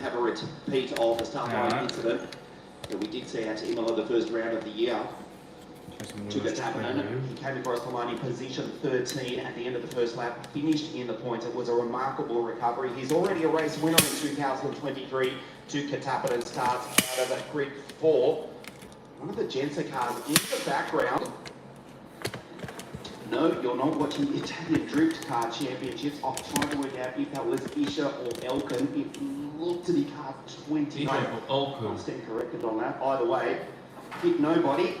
have a repeat of the start line incident that we did see at Imola the first round of the year. Took a tap in. He came across the line in position 13 at the end of the first lap, finished in the points. It was a remarkable recovery. He's already a race winner in 2023. Two Katapanen starts out of grid 4. One of the Gensa cars in the background. No, you're not watching the Italian Drift Car Championships. I'm trying to work out if that was Isha or Elkin. It looked to be car 29. I'll stand corrected on that. Either way, hit nobody.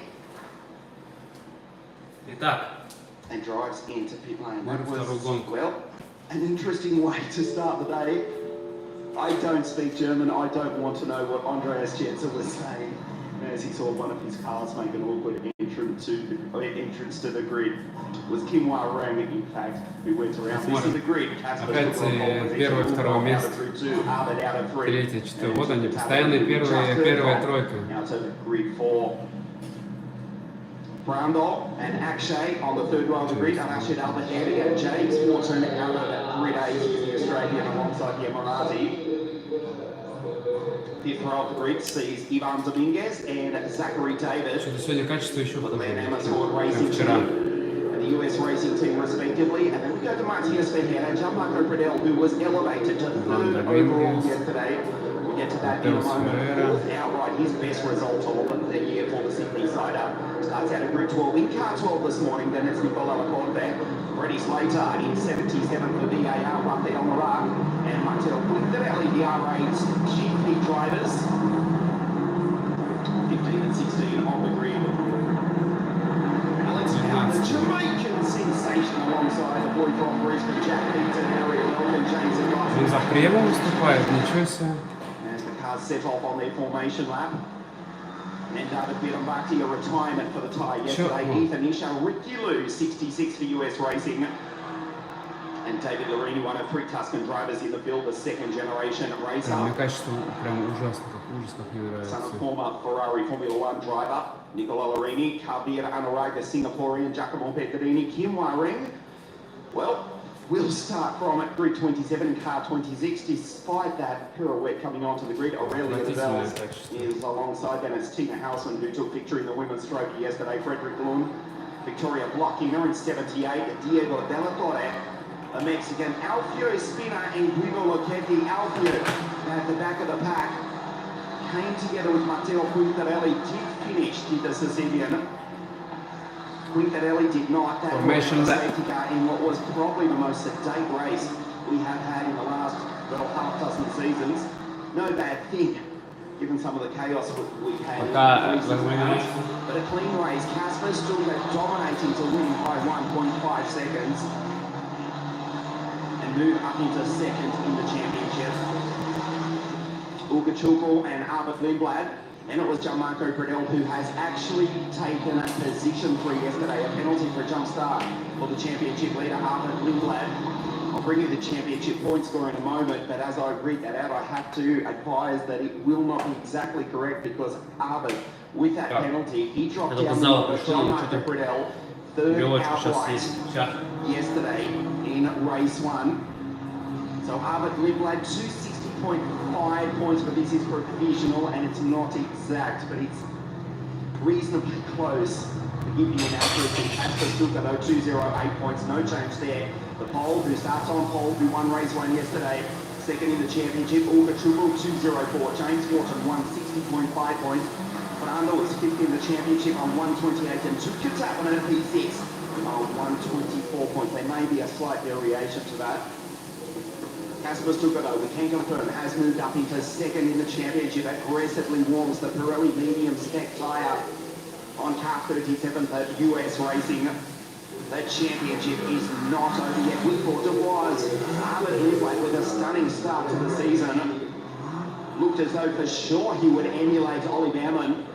And drives into pit lane. That was, well, an interesting way to start the day. I don't speak German. I don't want to know what Andreas Gensa was saying as he saw one of his cars make an awkward entrance to the grid. It was Kim Wa-Rang, in fact, who went around. This is the grid. Опять первое, второе место, третье, четвертое. Вот они, постоянные первая тройка. Now to grid 4. Brandel and Akshay on the third row of the grid. Rashid Al-Bahari and James Fortune out of grid 8, the Australian alongside the Emirati. Fifth row of the grid sees Ivan Dominguez and Zachary David. Сегодня качество еще for the Racing Team and the US Racing Team respectively. And then we go to Martinez Verheer, Gianmarco Pradell, who was elevated to third overall yesterday. We'll get to that in a moment. Fourth outright, his best result of the year for the Sydney Sider. Starts out at grid 12 in car 12 this morning. Then it's Nicola Lacorte. Brady Slater in 77 for VAR up there on the rock. And Martel Quintarelli, the R8 GP drivers. 15 and 16 on the grid. Alex Howard, the Jamaican sensation alongside the boy from Brisbane, Jack Peterson, Ariel, Elkin, James and Ross. Он за премом выступает, ничего себе. As the cars set off on their formation lap. And then David Birumbaki, a retirement for the tie yesterday. Ethan Isha, Ricky Lou, 66 for US Racing. And David Lorini, one of 3 Tuscan drivers in the field, the second generation racer. Мне качество прям ужасно, ужас, как мне нравится. Son of former Ferrari Formula 1 driver, Nicola Lorini, Kabir Anuraga, Singaporean, Giacomo Petterini, Kim Wa-Rang. Well, we'll start from at grid 27, car 26. Despite that pirouette coming onto the grid, Aurelia Devels is alongside them as Tina Houseman, who took victory in the women's trophy yesterday. Frederick Lund, Victoria blocking her in 78. Diego Della Torre, a Mexican. Alfio Espina and Guido Lochetti. Alfio at the back of the pack came together with Matteo Quintarelli. Did finish, did the Sicilian. Quintarelli did not. That was a safety car in what was probably the most sedate race we have had in the last little half dozen seasons. No bad thing, given some of the chaos we had. But a clean race. Casper still dominating to win by 1.5 seconds and move up into second in the championship. Ugachuko and Albert Lindblad. And it was Gianmarco Pradell who has actually taken a position 3 yesterday, a penalty for a jump start for the championship leader, Albert Lindblad. I'll bring you the championship point score in a moment, but as I read that out, I have to advise that it will not be exactly correct because Albert, with that penalty, he dropped down to Gianmarco Pradell, third outright yesterday in race 1. So Albert Lindblad, 260.5 points, but this is provisional and it's not exact, but it's reasonably close. To give you an accuracy, Casper Stuka 208 points, no change there. The pole, who starts on pole, who won race 1 yesterday, second in the championship. Ulga Trubel 204, James Wharton 160.5 points. Fernando was 5th in the championship on 128 and took Katapanen at P6 on 124 points. There may be a slight variation to that. Casper Stuka, we can confirm, has moved up into second in the championship, aggressively warms the Pirelli medium spec tyre on car 37 for US Racing. The championship is not over yet. We thought it was. Albert Lindblad with a stunning start to the season. Looked as though for sure he would emulate Ollie Baumann,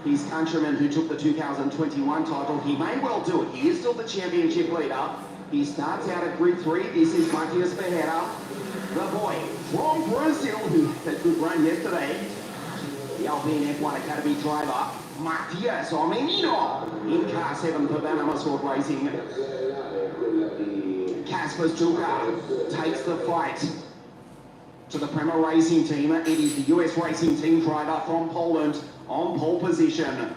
his countryman who took the 2021 title. He may well do it. He is still the championship leader. He starts out at grid 3. This is Matias Ferreira, the boy from Brazil who had a good run yesterday. The Alpine F1 Academy driver, Matias Omenino, in car 7 for Panama Sport Racing. Casper Stuka takes the fight. to the Prema Racing team. It is the US Racing Team driver from Poland on pole position.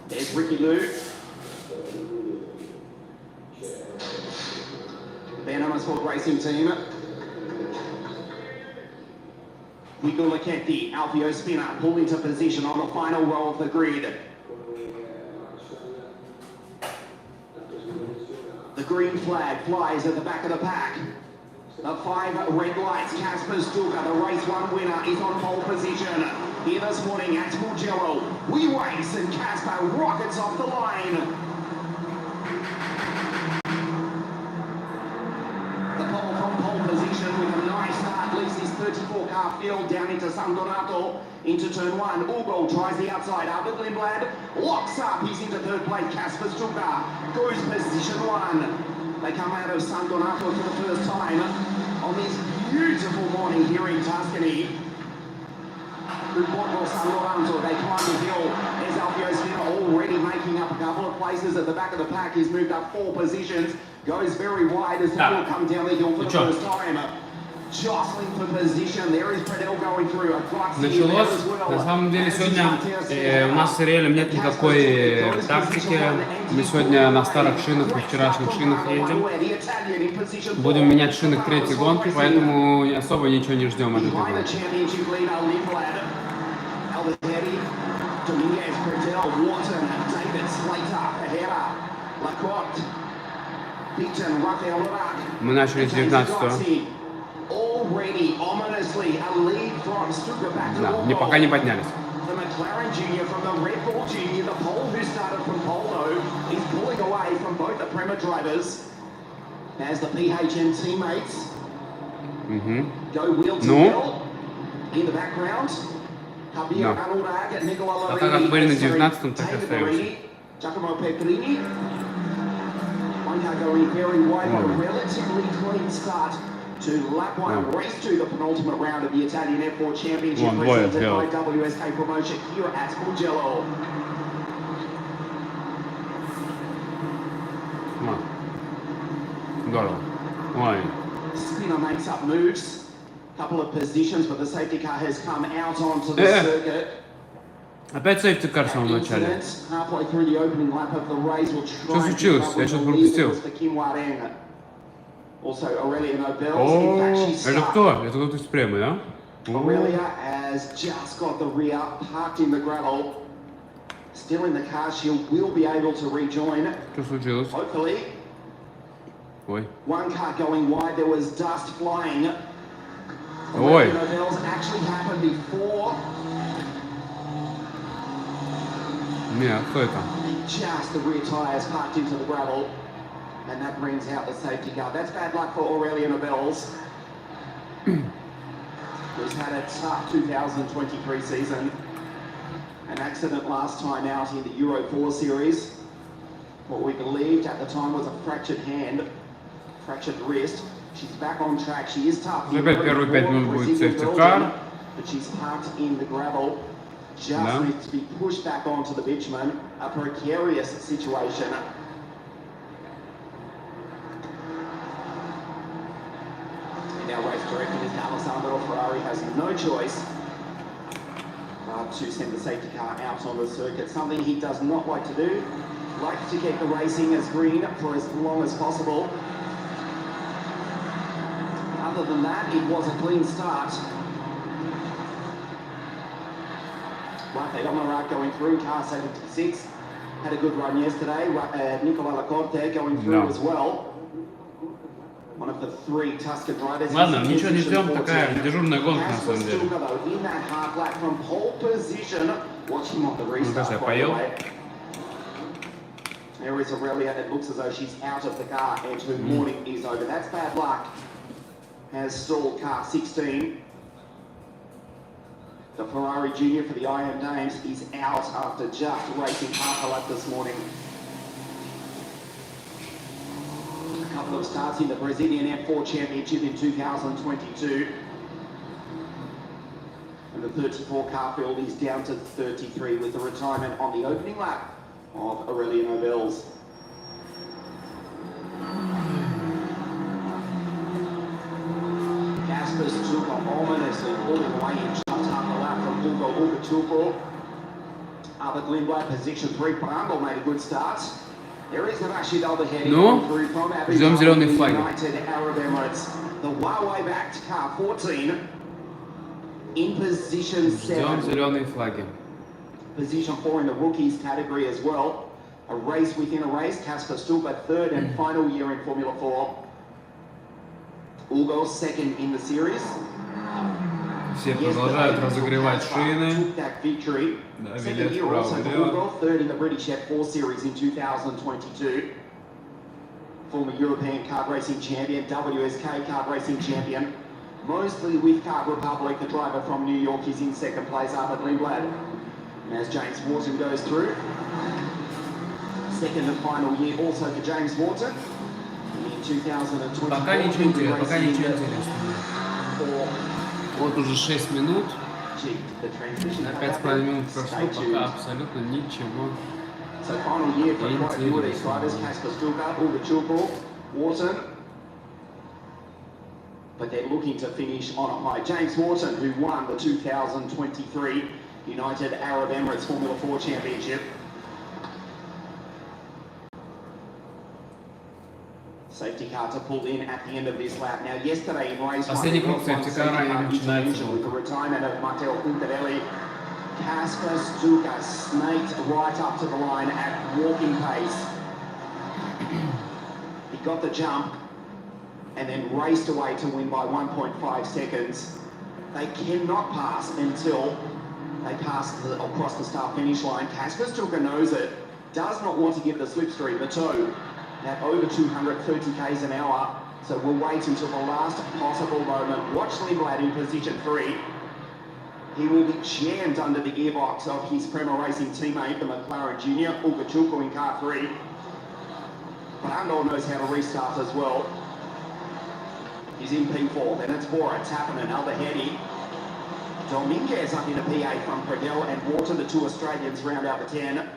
There's Ricky Lou. Venom Sport Racing team. Mugello, the Alfio spinner, pulled into position on the final row of the grid. The green flag flies at the back of the pack. The 5 red lights, Casper Stuka, the race 1 winner, is on pole position. Here this morning at Mugello, we race and Casper rockets off the line. The pole from pole position with a nice start leads his 34-car field down into San Donato. Into turn 1, Ugo tries the outside, Albert Lindblad locks up, he's into third place, Casper Stuka goes position 1. They come out of San Donato for the first time on this beautiful morning here in Tuscany. Through Porto San Lorenzo, they climb the hill. There's Alfio Spinner already making up a couple of places at the back of the pack. He's moved up 4 positions, goes very wide as the field come down the hill for the first time. Jostling for position. There is Predel going through. Началось. На самом деле сегодня у нас с Ариэлем нет никакой тактики. Мы сегодня на старых шинах, на вчерашних шинах едем. Будем менять шины к 3-й гонке, поэтому особо ничего не ждем от этой гонки. Мы начали с 19-го. Да, не пока не поднялись. Ну? А так как были на 19-м, так и остаемся. To lap 1, race 2, the penultimate round of the Italian F4 Championship presented by WSK Promotion here at Mugello. Spinner makes up moves, couple of positions, but the safety car has come out onto the circuit. Опять сейфти кар в самом начале. Halfway through the opening lap of the race, will try Что случилось? Я что-то пропустил. Also, Ariel это кто? Это кто-то из Премы, да? Aurelia has just got the rear parked in the gravel. Still in the car, she will be able to rejoin. Что случилось? Hopefully. Ой. One car going wide, there was dust flying. Ой. Actually happened before. Нет, кто это? Just the rear tires parked into the gravel. And that brings out the safety car. That's bad luck for Aurelia Nobels. Who's had a tough 2023 season. An accident last time out in the Euro 4 series. What we believed at the time was a fractured hand, fractured wrist. She's back on track. She is tough. Опять первые 5 минут будет сейфти кар. But she's parked in the gravel. Just needs to be pushed back onto the bitumen. A precarious situation. Now race director is Alessandro Ferrari has no choice to send the safety car out on the circuit, something he does not like to do. Likes to keep the racing as green for as long as possible. Other than that, it was a clean start. Right, they got Marat going through, car 76. Had a good run yesterday. Nicola Lacorte going through as well. One of the 3 Tuscan riders. Ладно, ничего не ждем, такая дежурная гонка на самом деле. Ну, даже я поел. There is Aurelia. It looks as though she's out of the car and her morning is over. That's bad luck. Has stalled car 16. The Ferrari Junior for the IM Dames is out after just racing half a lap this morning. A couple of starts in the Brazilian F4 Championship in 2022. And the 34 car field is down to 33 with the retirement on the opening lap of Aurelia Nobels. ominously pulling away in just up the lap from Mugello. Albert Lindblad, position 3. Brandel made a good start. There is Rashid Al-Bahedi going through from Abu Dhabi United Arab Emirates. The Huawei-backed car 14 in position 7. Зеленые флаги. Position 4 in the rookies category as well. A race within a race. Kasper Stulberg, third and final year in Formula 4. Ugo, second in the series. Все продолжают разогревать шины. Да, вилет вправо-влево. Third in the British F4 series in 2022. Former European kart racing champion, WSK kart racing champion. Mostly with Kart Republic, the driver from New York is in second place, Albert Lindblad. And as James Wharton goes through, second and final year also for James Wharton. In 2024, Пока ничего интересного. Вот уже 6 минут. На 5,5 минут прошло, пока абсолютно ничего интересного. But they're looking to finish on a high. James Wharton, who won the 2023 United Arab Emirates Formula 4 Championship. Safety car to pull in at the end of this lap. Now, yesterday in race 1, Последний круг сейфтикара начинается. with the retirement of Matteo Quintarelli. Kasper Stulberg snaked right up to the line at walking pace. He got the jump and then raced away to win by 1.5 seconds. They cannot pass until they pass across the start finish line. Kasper Stulberg knows it, does not want to give the slipstream the toe at over 230 k's an hour. So we'll wait until the last possible moment. Watch Lindblad in position 3. He will be jammed under the gearbox of his Prema Racing teammate, the McLaren Junior, Ugachuku in car 3. But Arnold knows how to restart as well. He's in P4, then it's Bora, Tappin and Al-Bahedi. Dominguez up into P8 from Pradell and Wharton, the two Australians round out the 10.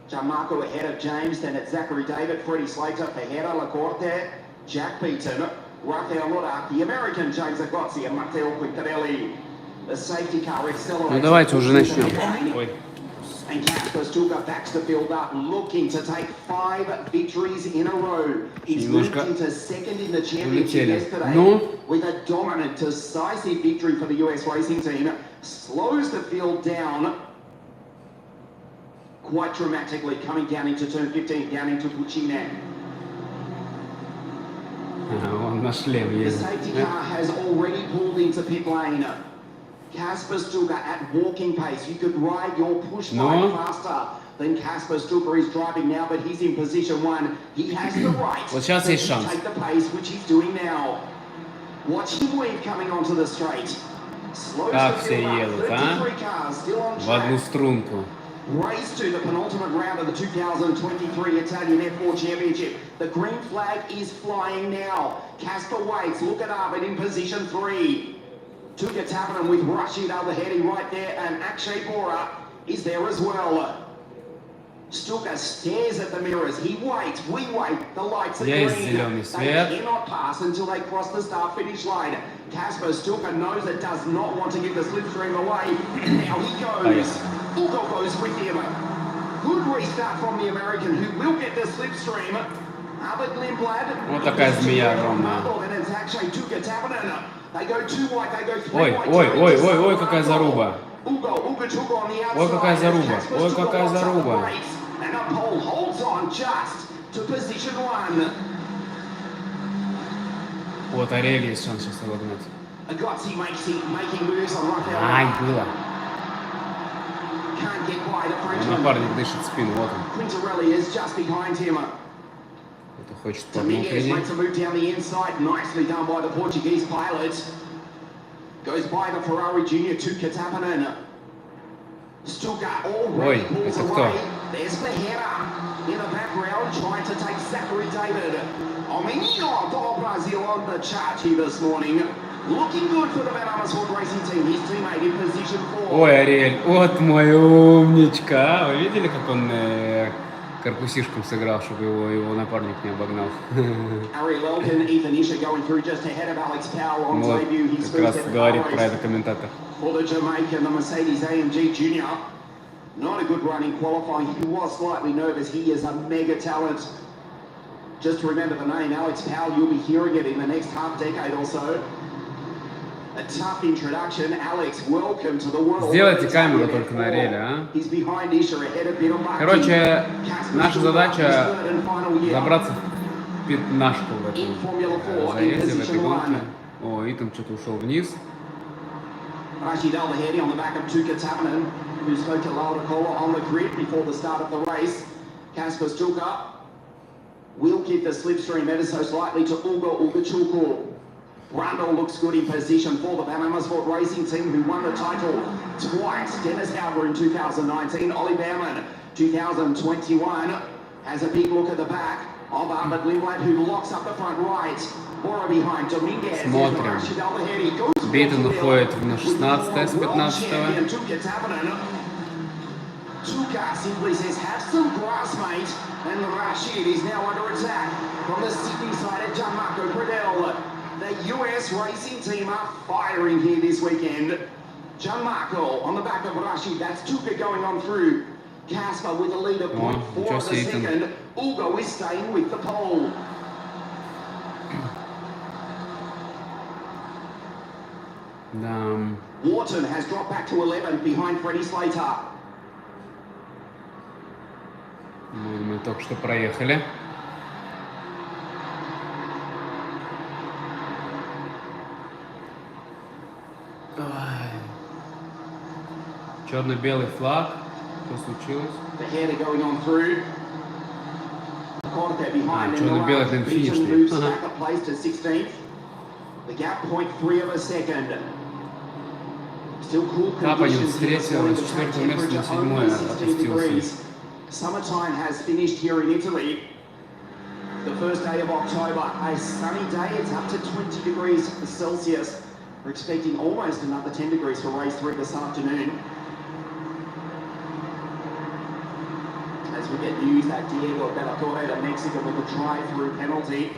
Gianmarco ahead of James, then it's Zachary David, Freddie Slater, Ferreira, Lacorte, Jack Beaton, Rafael Loda, the American James Agozzi and Matteo Quintarelli. The safety car accelerates. Ну давайте уже начнем. Ой. And Kasper Stulberg backs the field up, looking to take 5 victories in a row. He's moved into second in the championship yesterday with a dominant, decisive victory for the US racing team. Slows the field down quite dramatically, coming down into turn 15, down into Puccina. Он на шлем The ездит. safety car has already pulled into pit lane. Kasper Stulberg at walking pace. You could ride your push bike faster than Kasper Stulberg is driving now, but he's in position 1. He has the right Вот сейчас есть шанс. to take the pace, which he's doing now. Watch him weave coming onto the straight. Slows Как the все field up. едут, а? 33 cars still on В одну track. струнку. Race to the penultimate round of the 2023 Italian F4 Championship. The green flag is flying now. Kasper waits, look it up, and in position 3. Tuka Tappinen with Rashid Al-Bahedi right there, and Akshay Bora is there as well. Stulberg stares at the mirrors. He waits, we wait, the lights are green. Зеленый They свет. cannot pass until they cross the start-finish line. Kasper Stulberg knows it, does not want to give the slipstream away, and now he goes. Ugo goes with him. Good restart from the American, who will get the slipstream. Albert Lindblad. Вот такая змея огромная. And it's Akshay Tuka Tappinen. They go 2 white, they go 3 Ой, white. ой, какая заруба. Ugo on the outside. Ой, какая заруба. Ой, какая заруба. And a pole holds on just to position 1. Вот Ариэль есть шанс сейчас его догнать. Agozzi making moves on Rafael. Ай, было. Can't get by the Frenchman. Напарник дышит спину, вот он. Quintarelli is just behind him. Это хочет по одному Dominguez впереди. makes a move down the inside, nicely done by the Portuguese pilot. Goes by the Ferrari Junior to Tappinen. Stulberg already pulls это кто? away. There's Ferreira in the background trying to take Zachary David. Ominho do Brazil on the charge here this morning. Looking good for the Van Amersfoort racing team. His teammate in position 4. Ой, Ариэль, вот мой умничка. А, вы видели, как он корпусишком сыграл, чтобы его напарник не обогнал. Ariel Elkin, Ethan Isher going through just ahead of Alex Powell on Вот, debut. His как раз first ever говорит car про race это комментатор. for the Jamaican, the Mercedes AMG Junior. Not a good run in qualifying. He was slightly nervous. He is a mega talent. Just remember the name, Alex Powell. You'll be hearing it in the next half decade or so. A tough introduction. Alex, welcome to the world. Сделайте камеру только на Ариэле, а? He's behind Isher, ahead of Bill Martin. Короче, наша задача забраться в пятнашку в этом заезде, в этой гонке. О, Итан что-то ушел вниз. Rashid Al-Bahedi on the back of Tuka Tabanen, who spoke to Laura Kola on the grid before the start of the race. Kasper Stuka will give the slipstream ever so slightly to Ugo Ugachukwu. Brundle looks good in position for the Van Amersfoort racing team, who won the title twice. Dennis Hauber in 2019, Ollie Baumann 2021. Has a big look at the back of Ahmed Limblad, who locks up the front right. Bora behind Dominguez. Смотрим. Бейтон уходит на 16-е с 15-го. Tuka simply says, have some grass, mate. And Rashid is now under attack from the Sydney side of Gianmarco Pradell. The US racing team are firing here this weekend. Gianmarco on the back of Rashid. That's Tuka going on through. Kasper with a lead of 0.4 of a second. Ugo is staying with the pole. Wharton has dropped back to 11 behind Freddie Slater. Мы только что проехали. Черно-белый флаг. Что случилось? Черно-белый это финишный. Капанин с 3-го, с 4-го места на 7-е опустился. Summertime has finished here in Italy. The first day of October, a sunny day. It's up to 20 degrees Celsius. We're expecting almost another 10 degrees for race 3 this afternoon. As we get news that Diego Bellatorre, the Mexican, with a drive-through penalty,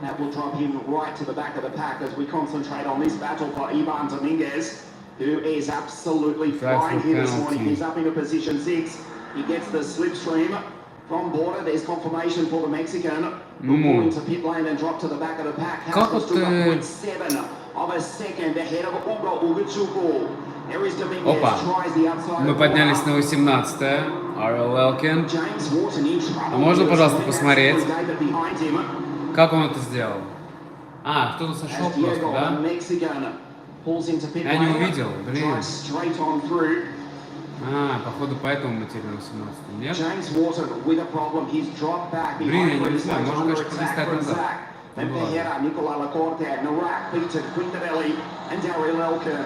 that will drop him right to the back of the pack as we concentrate on this battle for Ivan Dominguez, who is absolutely flying here this morning. He's up into position 6. He gets the slipstream from border. There's confirmation for the Mexican. Going to pit lane and drop to the back of the pack. Has stood up 0.7 of a second ahead of Ugo Ugachukwu. There is Dominguez, tries the outside. Мы поднялись на 18-е. Ariel Elkin. А можно, пожалуйста, посмотреть, как он это сделал? А, кто-то сошел просто, да? Я не увидел, блин. А, походу поэтому мы теряли 18-м, нет? Блин, я не знаю, можно, конечно, пролистать назад. Ariel Elkin.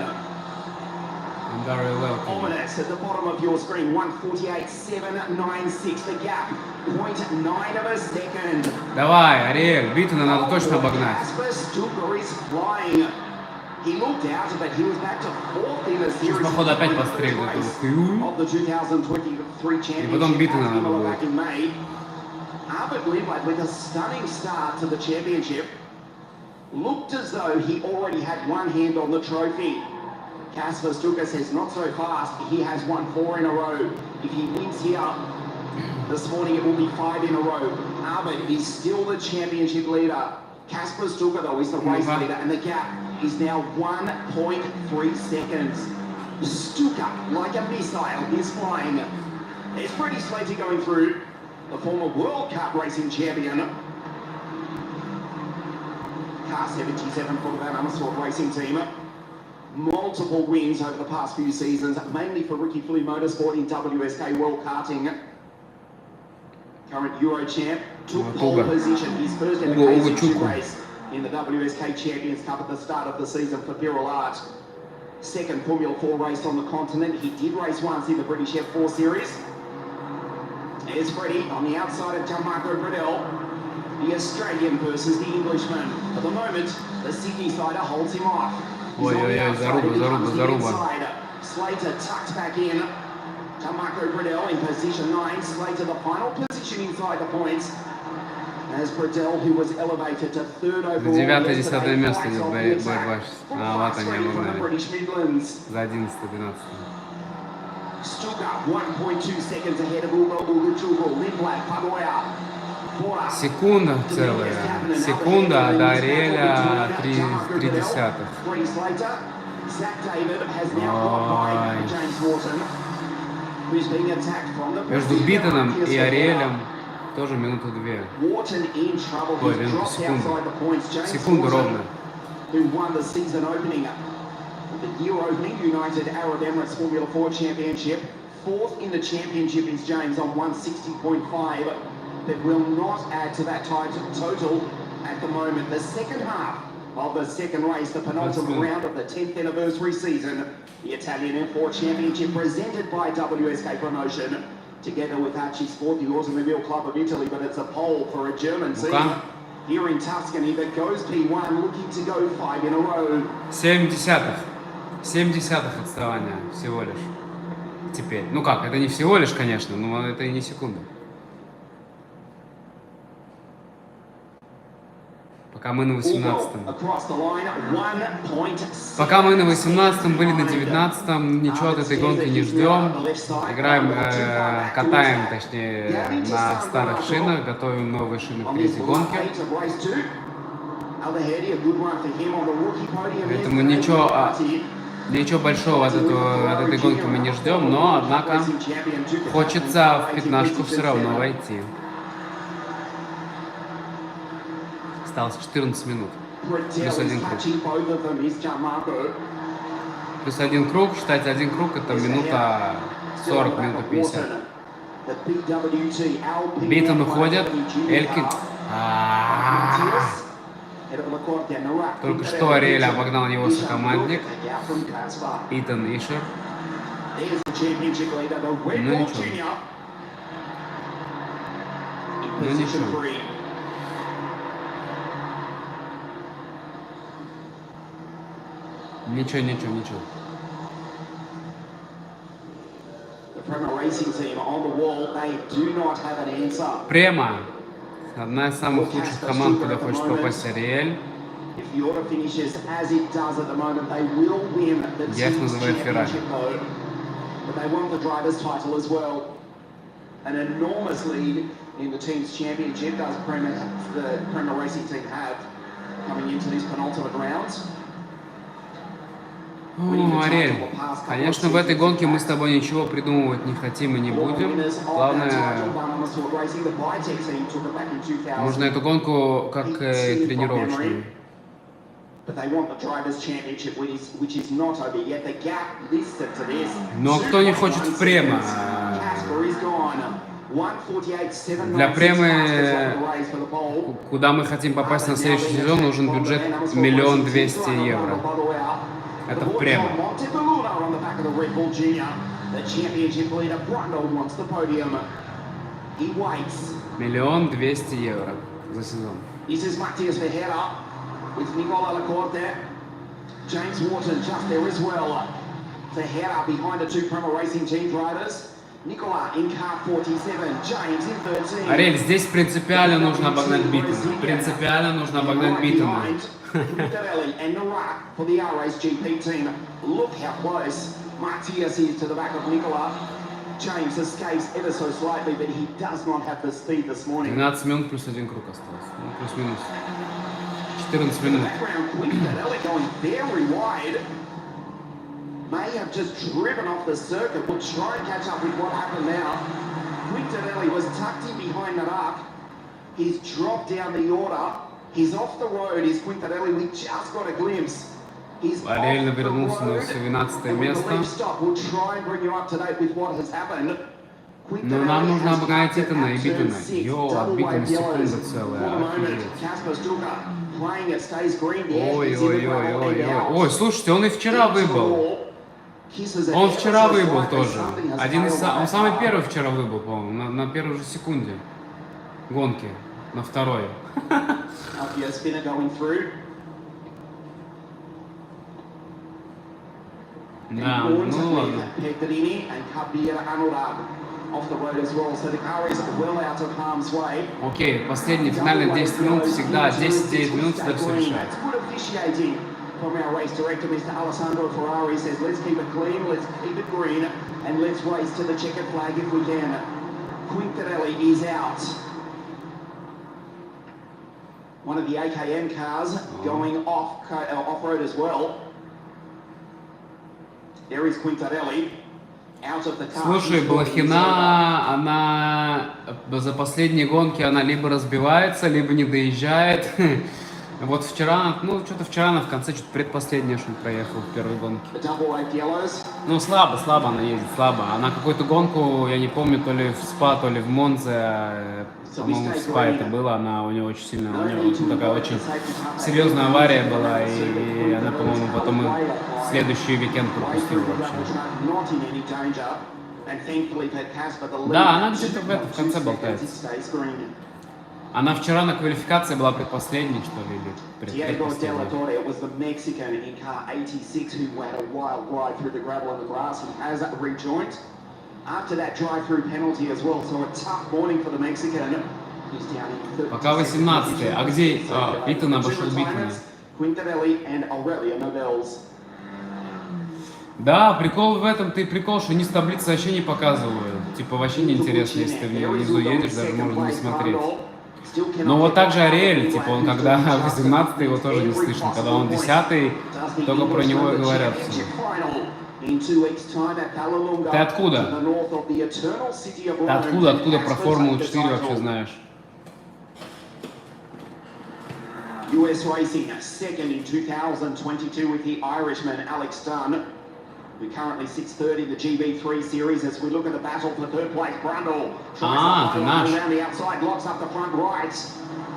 Ominous at the bottom of your screen, 1:48.796, the gap, 0.9 of a second. Давай, Ариэль, Битона надо точно обогнать. He looked out, but he was back to 4th in the series. Походу опять пострелит of the 2023 championship as we were back in May. Albert Limblad with a stunning start to the championship looked as though he already had one hand on the trophy. Kasper Stuka says not so fast. He has won 4 in a row. If he wins here this morning, it will be 5 in a row. Albert is still the championship leader. Kasper Stuka, though, is the race leader, and the gap is now 1.3 seconds. Stuka, like a missile, is flying. There's Freddie Slater going through, the former World Cup racing champion. Car 77 for the Van Amersfoort racing team. Multiple wins over the past few seasons, mainly for Ricky Flynn Motorsport in WSK World Karting. Current Euro champ, took pole position, his first ever KC2 race in the WSK Champions Cup at the start of the season for Pirelli. Second Formula 4 race on the continent. He did race once in the British F4 Series. There's Freddie on the outside of Gianmarco Pradell. The Australian versus the Englishman. For the moment, the Sydney sider holds him off. Ой-ой-ой, заруба. Slater tucks back in. In position 9, slate to the final position inside the points. As Bradell, who was elevated to third overall. 9-10 место идет борьба. Вот они обогнали. За 11-12. Секунда целая. Секунда до Ариэля 3,3. Между Биттоном и Ариэлем тоже минута 2. Ой, минута, секунду. Секунду ровно. The year opening United Arab Emirates Formula 4 Championship. Fourth in the championship is James on 160.5. That will not add to that total at the moment. The second half of the second race, the penultimate round of the 10th anniversary season. The Italian F4 Championship presented by WSK Promotion. Together with Archie Sport, the Automobile Club of Italy, but it's a pole for a German team here in Tuscany that goes P1, looking to go 5 in a row. 0,7 отставания всего лишь. Теперь. Ну как, это не всего лишь, конечно, но это и не секунда. Пока мы на 18-м. Пока мы на 18-м, были на 19-м, ничего от этой гонки не ждем. Играем, катаем, точнее, на старых шинах, готовим новые шины к третьей гонке. Поэтому ничего большого от этой гонки мы не ждем, но, однако, хочется в пятнашку все равно войти. Осталось 14 минут. Плюс один круг. Плюс один круг, считайте, один круг это минута 40, минута 50. Биттон уходит. Элькин. Только что Ариэль обогнал его сокомандник. Итан Ишер. Ну ничего. Ну ничего. Ничего. Према. Одна из самых лучших команд, куда хочет попасть Ариэль. Я их называю Феррари. О, Ариэль, конечно, в этой гонке мы с тобой ничего придумывать не хотим и не будем. Главное, нужно эту гонку как тренировочную. Но кто не хочет в Према? Для Премы, куда мы хотим попасть на следующий сезон, нужен бюджет 1 200 000 евро. Это Према. 1 200 000 евро за сезон. Ариэль, здесь принципиально нужно обогнать Биттона. Принципиально нужно обогнать Биттона. James escapes ever so slightly, but he does not have the speed this morning. 12 минут плюс один круг осталось. Ну, плюс-минус. 14 минут. Going very wide. May have just driven off the circuit. We'll try and catch up with what happened now. Quintanelli was tucked in behind that arc. He's dropped down the order. He's off the road. Is Quintanelli? We just got a glimpse. Ariel вернулся на 12 место. Но нам нужно обогнать Итана и Биттона. Йоу, от Биттона секунда целая. Ой, слушайте, он и вчера выбыл. Он вчера выбыл тоже. Он самый первый вчера выбыл, по-моему, на первой же секунде гонки, на второй. Да, ну ладно. Окей, последние финальные 10 минут всегда, 10-9 минут всегда все решает. From our race director, Mr. Alessandro Ferrari, says, let's keep it clean, let's keep it green, and let's race to the checkered flag if we can. Quintarelli is out. One of the AKM cars going off-road as well. There is Quintarelli. Слушай, Блохина, она за последние гонки она либо разбивается, либо не доезжает. Вот вчера, ну что-то вчера она в конце что-то предпоследнее что-то проехала в первой гонке. Ну слабо она ездит, слабо. Она какую-то гонку, я не помню, то ли в СПА, то ли в Монзе, по-моему в СПА это было, у нее очень сильно, у нее такая очень серьезная авария была, и она, по-моему, потом и следующий уикенд пропустила вообще. Да, она где-то в конце болтается. Она вчера на квалификации была предпоследней, что ли, или предпоследней. Пока 18-й. А где Итан обошел Биттона? Да, прикол в этом, прикол, что низ таблицы вообще не показывают. Типа вообще не интересно, если ты внизу едешь, даже можно не смотреть. Но вот так же Ариэль, типа он когда 18-й, его тоже не слышно. Когда он 10-й, только про него и говорят все. Ты откуда? Ты откуда про Формулу 4 вообще знаешь? US Racing second in 2022 with the Irishman Alex Dunn. We're currently 6:30 in the GB3 series as we look at the battle for third place. Brundle tries to around the outside, locks up the front right.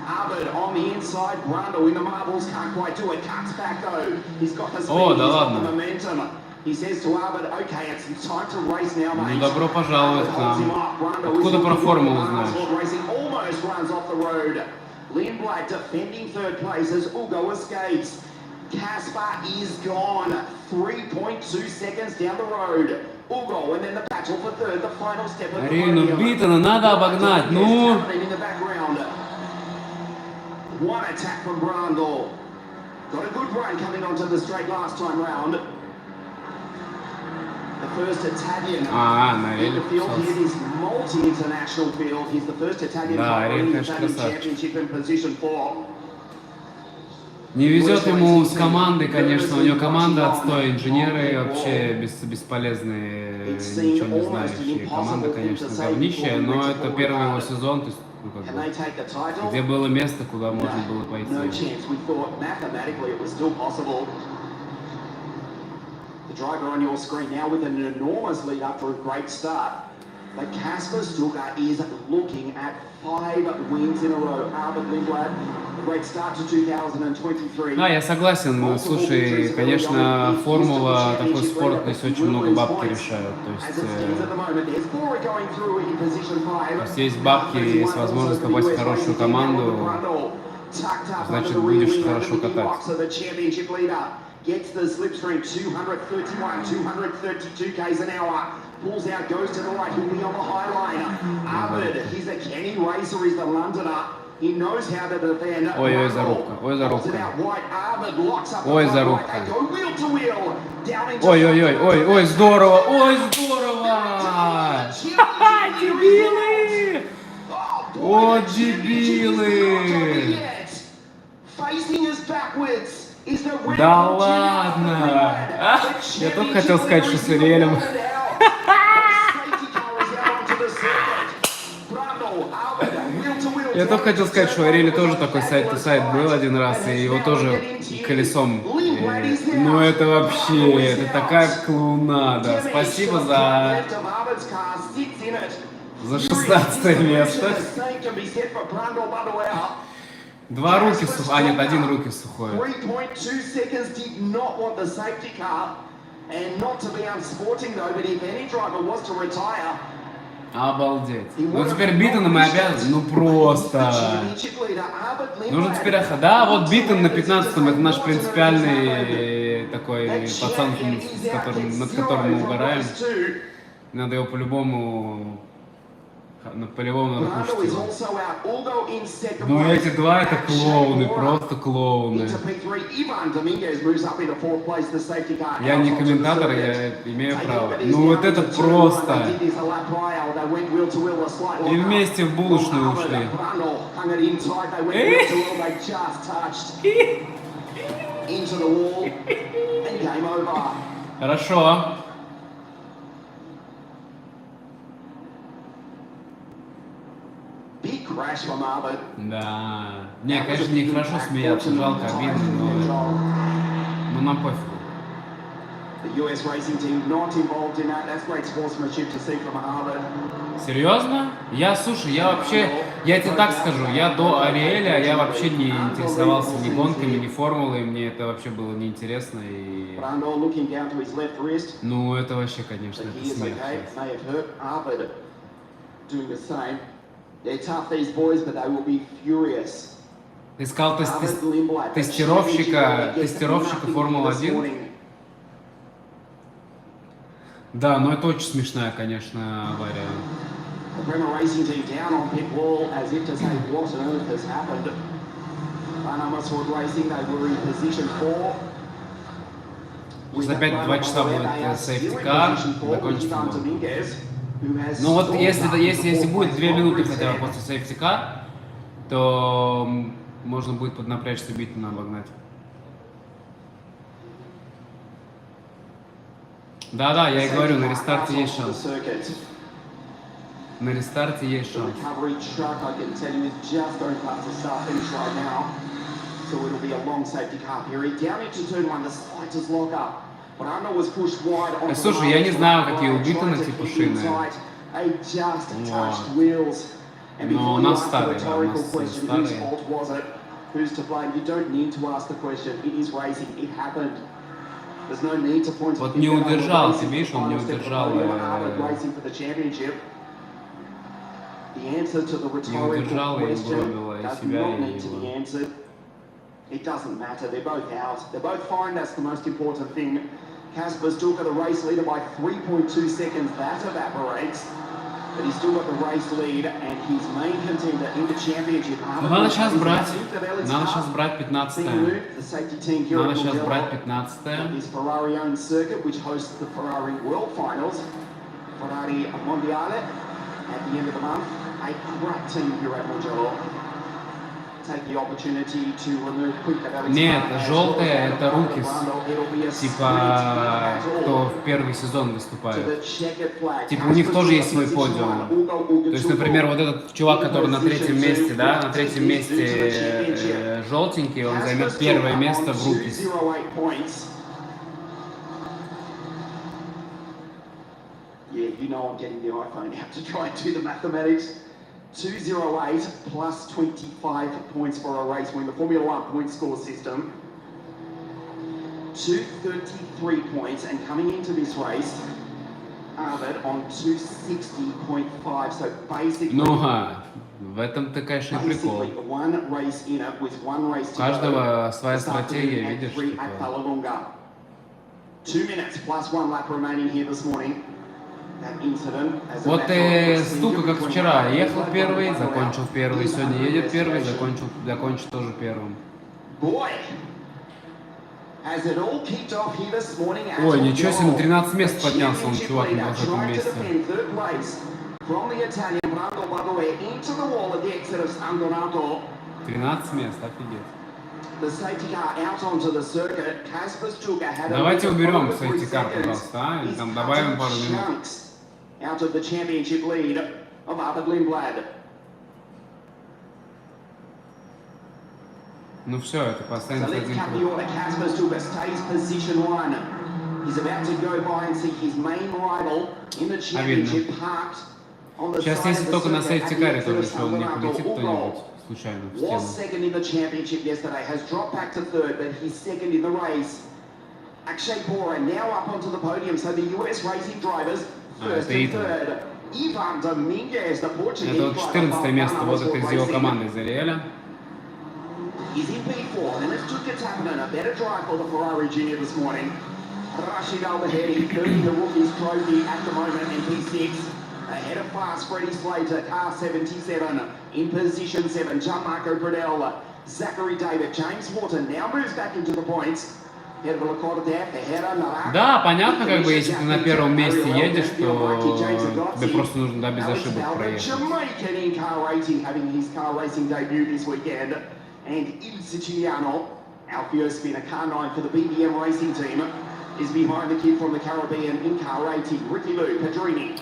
Arbid on the inside, Brundle in the marbles, can't quite do it, cuts back though. He's got the speed, he's got the momentum. He says to Arbid, okay, it's time to race now, mate. Ну, добро пожаловать к нам. Откуда про формулу знаешь? Almost runs off the road. Lindblad defending third place as Ugo escapes. Kaspar is gone. 3.2 seconds down the road. Ugo and then the battle for third, the final step of the Ariel, ну Биттона надо обогнать, ну! One attack from Brundle. Got a good run coming onto the straight last time round. The first Italian in the field here is multi-international field. He's the first Italian driver in the Italian Championship in position 4. Не везет ему с командой, конечно, у него команда отстой, инженеры вообще бесполезные, ничего не знающие. Команда, конечно, говнищая, но это первый его сезон, то есть, ну, как бы, где было место, куда можно было пойти. The driver on your screen now with an enormous lead up for a great start. But Kasper Stuttgart is looking at 5 wins in a row. Arbid Lindblad, a great start to 2023. Да, я согласен. Слушай, конечно, формула, такой спорт, здесь очень много бабки решают. То есть бабки, есть возможность попасть в хорошую команду, значит, будешь хорошо катать. Gets the slipstream 231, 232 k's an hour. Pulls out, goes to the right. He'll be on the high line. Arbid, he's a Kenny racer, he's the Londoner. He knows how to defend. Ой, зарубка, ой, зарубка. Ой, зарубка. Ой, здорово, ой, здорово! Ха-ха, дебилы! О, дебилы! Facing us backwards. Да ладно! Я только хотел сказать, что с Ариэлем. Я только хотел сказать, что у Ариэля тоже такой сайт-то-сайт был один раз, и его тоже колесом. Ну это вообще, это такая клоунада. Спасибо за 16 место. 2 руки сухой, нет, 1 руки сухой. Обалдеть. Ну теперь Биттона мы обязаны, ну просто. Нужно теперь, да, вот Биттон на 15-м, это наш принципиальный такой пацан, над которым мы угораем. Надо его по-любому надо пушить его. Но эти два это клоуны, просто клоуны. Я не комментатор, я имею право. Ну вот это просто. И вместе в булочную ушли. Хорошо. Да. Не, конечно, нехорошо смеяться, жалко, обидно, но нам пофигу. Серьезно? Слушай, я тебе так скажу, я до Ариэля, я вообще не интересовался ни гонками, ни формулой, мне это вообще было неинтересно и... Ну, это вообще, конечно, это смех. Ты сказал тестировщика Формулы-1? Да, но это очень смешная, конечно, авария. Сейчас опять 2 часа будет сейфти-кар, закончится. Ну вот если будет 2 минуты хотя бы после сейфти-кар, то можно будет поднапрячься, Биттона обогнать. Да, я и говорю, на рестарте есть шанс. На рестарте есть шанс. Слушай, я не знаю, какие у Биттона типа шины. Но у нас старые, да, у нас старые. Вот не удержал, ты видишь, он не удержал. Не удержал и угробила и себя, и его. It doesn't matter, they're both out. They're both fine, that's the most important thing. Casper's still got a race leader by 3.2 seconds. That evaporates. But he's still got the race lead and his main contender in the championship. Надо сейчас брать 15-е. Надо сейчас брать 15-е. This Ferrari-owned circuit, which hosts the Ferrari World Finals. Ferrari Mondiale at the end of the month. A great team here at Mugello. Нет, желтые это руки, типа, кто в первый сезон выступает. Типа, у них тоже есть свой подиум. То есть, например, вот этот чувак, который на 3-м месте, да, на 3-м месте желтенький, он займет 1-е место в рукис. Yeah, you know I'm getting the iPhone out to try and do the mathematics. 208 plus 25 points for a race win. The Formula 1 point score system. 233 points, and coming into this race, Arvid on 260.5. So basically, в этом-то, конечно, прикол. У каждого своя стратегия, видишь? 2 minutes plus 1 lap remaining here this morning. Вот стука как вчера. Ехал первый, закончил первый. Сегодня едет первый, закончит тоже первым. Ой, ничего себе, на 13 мест поднялся он, чувак, на 20 месте. 13 мест, офигеть. Давайте уберем сейфти-кар, пожалуйста, а? Или там добавим пару минут. Out of the championship lead of Arvid Lindblad. Ну все, это поставим один круг. Сейчас, если только на сейфти-каре тоже еще он не полетит кто-нибудь случайно в стену. Это Итан. Это вот 14 место, вот это из его команды, из Ариэля. is in P4, and it's Tuka Tappinen, a better drive for the Ferrari Junior this morning. Rashid Al-Bahedi, 30 the Rookies Trophy at the moment in P6. Ahead of fast Freddie Slater, car 77 in position 7. Gianmarco Pradell, Zachary David, James Horton now moves back into the points. Да, понятно, как бы, если ты на первом месте едешь, то тебе просто нужно, да, без ошибок проехать.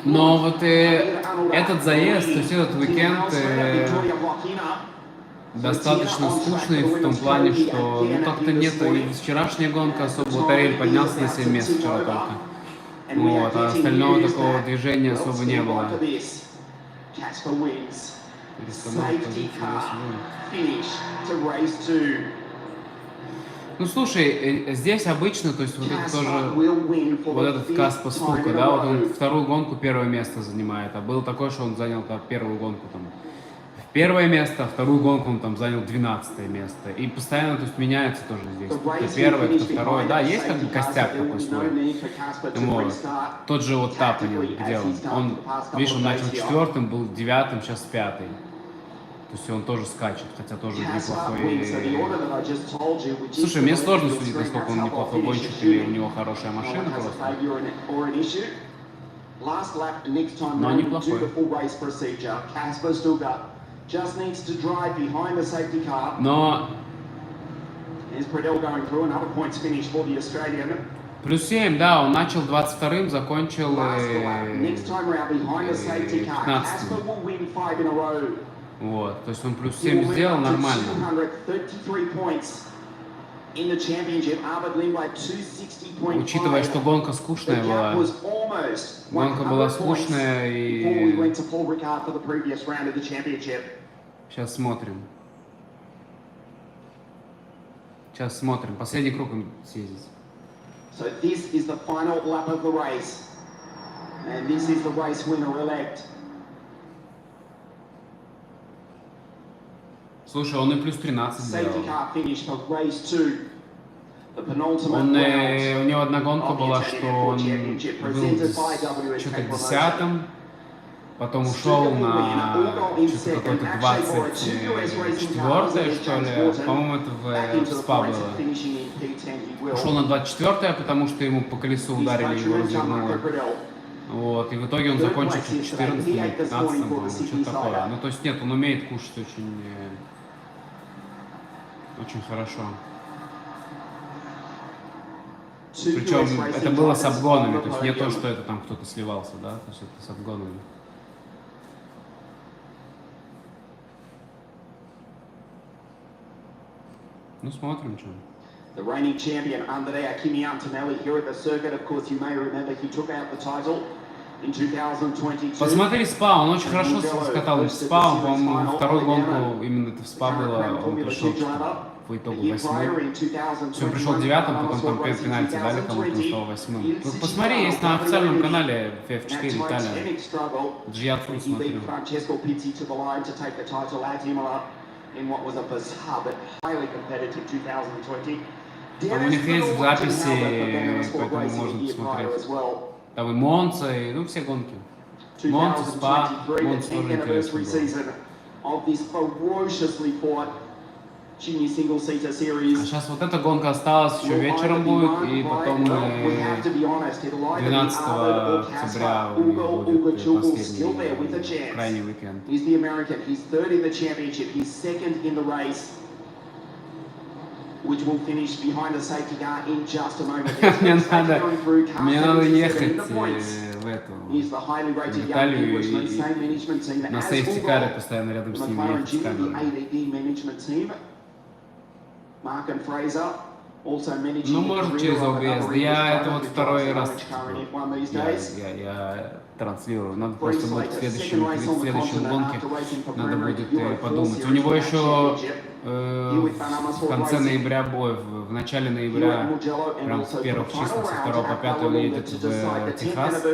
Но вот этот заезд, то есть этот уикенд достаточно скучный в том плане, что ну как-то нет, и вчерашняя гонка особо, вот Ariel поднялся на 7 мест вчера только. Вот, а остального такого движения особо не было. Ну слушай, здесь обычно, то есть вот это тоже, вот этот Каспа Стука, да, вот он вторую гонку первое место занимает, а был такой, что он занял первую гонку там первое место, вторую гонку он там занял 12 место. И постоянно, то есть, меняется тоже здесь. Кто первое, кто второе. Да, есть как бы костяк такой свой. Вот. Тот же вот Тапанин, где он, видишь, он начал 4-м, был 9-м, сейчас 5-й. То есть он тоже скачет, хотя тоже неплохой. Слушай, мне сложно судить, насколько он неплохой гонщик или у него хорошая машина просто. Но неплохой. Just needs to drive behind the safety car. Но Is Pradell going through another points finish for the Australian. Плюс 7, да, он начал 22-м, закончил 15-м. Вот, то есть он плюс 7 сделал нормально. Учитывая, что гонка скучная была. Гонка была скучная и... Сейчас смотрим. Сейчас смотрим. Последний круг им съездить. So this is the final lap of the race. And this is the race winner-elect. Слушай, он и плюс 13 сделал. У него одна гонка была, что он был что-то 10-м, потом ушел на что-то какое-то 24-е, что ли. По-моему, это в СПА было. Ушел на 24-е, потому что ему по колесу ударили, его развернуло. Вот, и в итоге он закончил 14-м или 15-м, по-моему, что-то такое. Ну, то есть нет, он умеет кушать очень хорошо. Причем это было с обгонами, то есть не то, что это там кто-то сливался, да, то есть это с обгонами. Ну, смотрим, что. The reigning champion Andrea Kimi Antonelli here at the circuit. Of course, you may remember he took out the title in 2022. Посмотри СПА, он очень хорошо скатал в СПА, он, по-моему, вторую гонку именно это в СПА было, он пришел по итогу 8-м. Все, он пришел 9-м, потом там пенальти дали кому-то, он стал 8-м. Посмотри, есть на официальном канале FF4 Италия. Джиатфу смотрю. Там у них есть записи, поэтому можно посмотреть. Там и Монца, и ну все гонки. Монца, СПА, Монца тоже интересно было. А сейчас вот эта гонка осталась, еще вечером будет, и потом 12 октября у них будет последний, крайний уикенд. Мне надо ехать в эту, в Италию и на сейфти-каре постоянно рядом с ними ехать с камерой. Ну, может, через OBS. Я это вот второй раз я транслирую. Надо просто будет перед следующей гонке надо будет подумать. У него еще в конце ноября, в начале ноября, прям с первых чисел, со 2 по 5 он едет в Техас.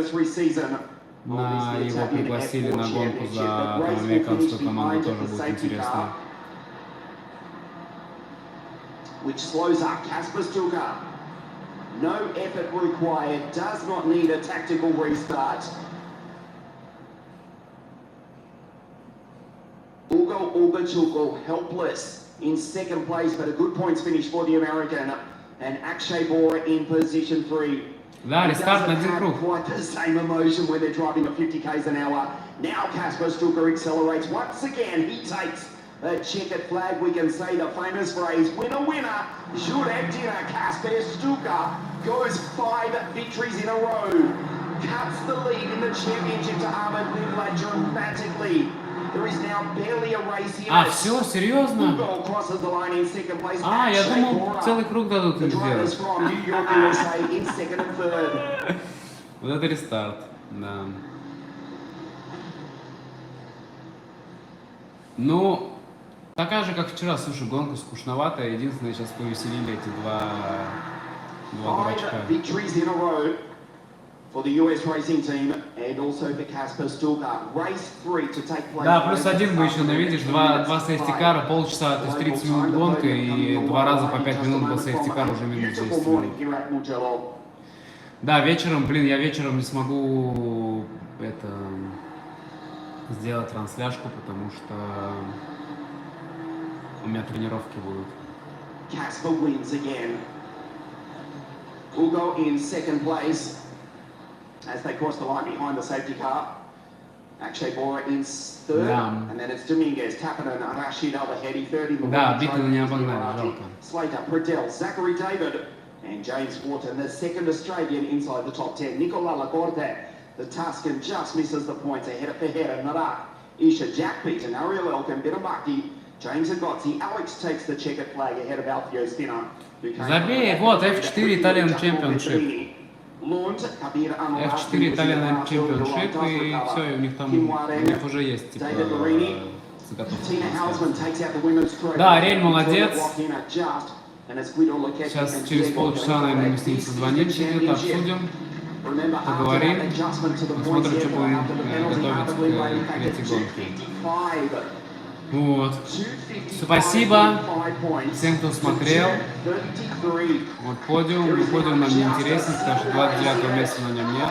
Его пригласили на гонку за американскую команду, тоже будет интересно. which slows up Kasper Stuka. No effort required, does not need a tactical restart. Ugo helpless in second place, but a good points finish for the American. And Akshay Bora in position 3. Да, рестарт на один круг. Quite the same emotion when they're driving at 50 k's an hour. Now Kasper Stuka accelerates once again. He takes a checkered flag. We can say the famous phrase, winner, winner, should have dinner. Kasper Stuka goes 5 victories in a row. Cuts the lead in the championship to Ahmed Lindblad dramatically. There is now barely a race here. А, все, серьезно? Ugo crosses the line in second place. А, я Akshay думал, Bora, целый круг дадут the им drivers сделать. from New York, USA in second and third. Вот это рестарт, да. Ну, такая же, как вчера, слушай, гонка скучноватая. Единственное, сейчас повеселили эти два дурачка. 5 victories in a row for the US racing team and also for Kasper Stuka. Race 3 to take place. Да, плюс один бы еще, но видишь, два сейфтикара, полчаса, то есть 30 минут гонка, и 2 раза по 5 минут был сейфтикар, уже минут 10 минут. Да, вечером, блин, я вечером не смогу это сделать трансляшку, потому что у меня тренировки будут. Kasper wins again. Ugo in second place as they cross the line behind the safety car. Akshay Bora in third, and then it's Dominguez, Tappan and Rashid Al-Bahedi, third in the Да, Биттена не обогнали, жалко. Slater, Pradell, Zachary David, and James Wharton, the second Australian inside the top 10. Nicola Lacorte, the Tuscan, just misses the points ahead of Fajeda, Narak, Isha, Jack Beaton, Ariel Elkin, Bitamaki, James Agozzi. Alex takes the checkered flag ahead of Alfio Spinner. Забей, вот, F4 Italian Championship. F4 Italian Championship, и все, и у них там, у них уже есть, типа, заготовки. Да, Ариэль молодец. Сейчас через полчаса, наверное, мы с ним созвонимся, где-то обсудим, поговорим, посмотрим, что будем готовить к третьей гонке. Вот. Спасибо всем, кто смотрел. Вот подиум нам не интересен, потому что 29 места на нем нет.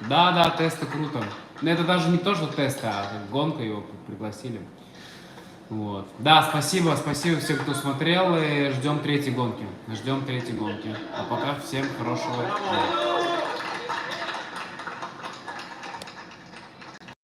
Да, тесты круто. Но это даже не то, что тесты, а гонка, его пригласили. Вот. Да, спасибо всем, кто смотрел, и ждем третьей гонки. А пока всем хорошего дня.